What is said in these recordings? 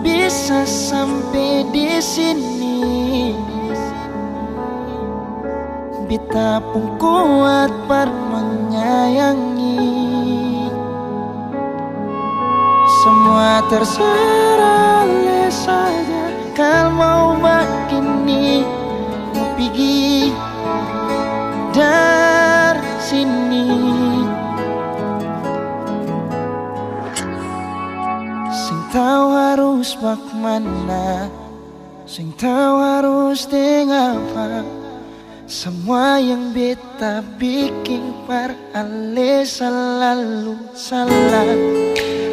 bisa sampai di sini, beta pun kuat par menyayangi. Semua terserah oleh saja. Kalau mau begini, mau pergi dari sini. Sing tahu harus bagaimana, sing tahu harus dengan apa. Semua yang beta bikin par ale selalu salah.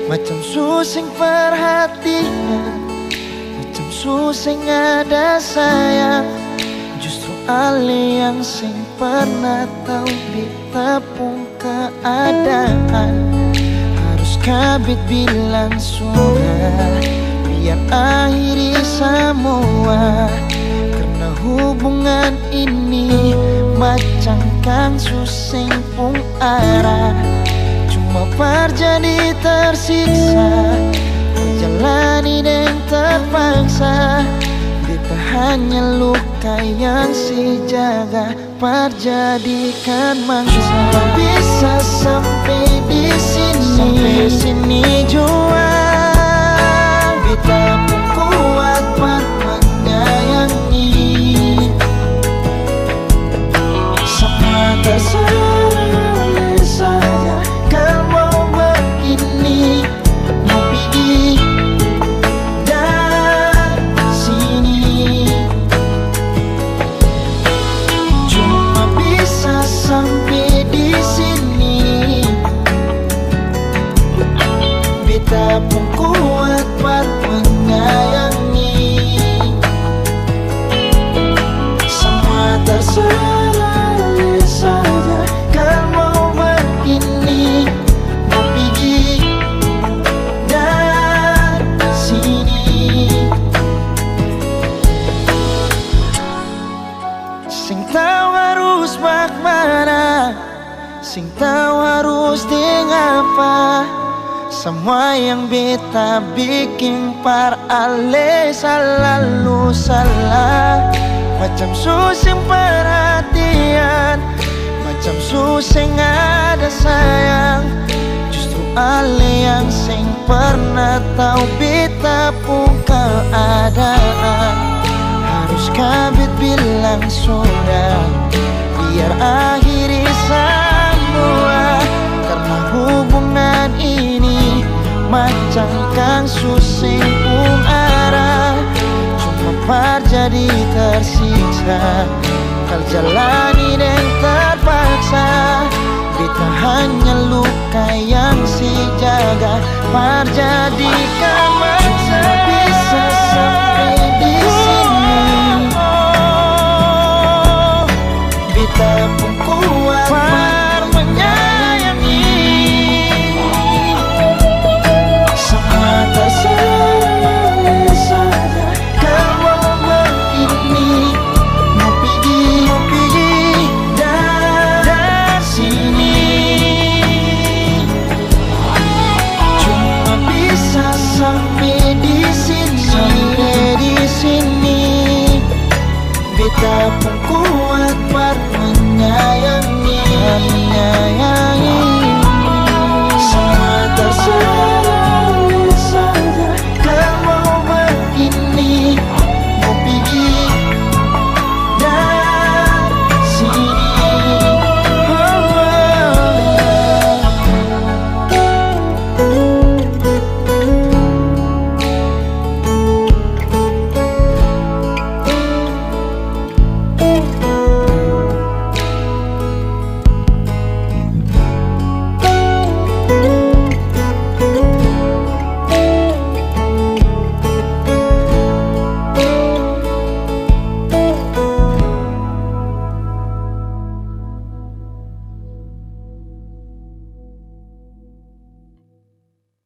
Macam susing perhatian, macam susing ada sayang. Justru ale yang sing pernah tahu beta pun keadaan. Harus kabit bilang sudah, biar akhiri semua. Karena hubungan ini macam kang susing pun arah. Cuma jadi tersiksa, menjalani dan terpaksa. Beta hanya luka yang si jaga, perjadikan mangsa. Bisa sampai di sini, sampai sini jua. Beta pun kuat par menyayangi. Semua terserah oleh saja. Kalau mau begini, mau pergi dari sini. Cuma bisa sampai di sini, beta pun kuat par menyayangi. Semua terserah oleh saja. Kalau mau begini, mau pergi dari sini. Sing tahu harus bagaimana, sing tahu harus dengan apa. Semua yang beta bikin par ale selalu salah. Macam susing perhatian, macam susing ada sayang. Justru ale yang sing pernah tahu beta pun keadaan. Harus kabit bilang sudah, biar akhiri semua. Karena hubungan ini macam kang susing pun arah. Cuma jadi tersiksa, kalau jalani dan terpaksa. Beta hanya luka yang si jaga, perjadikan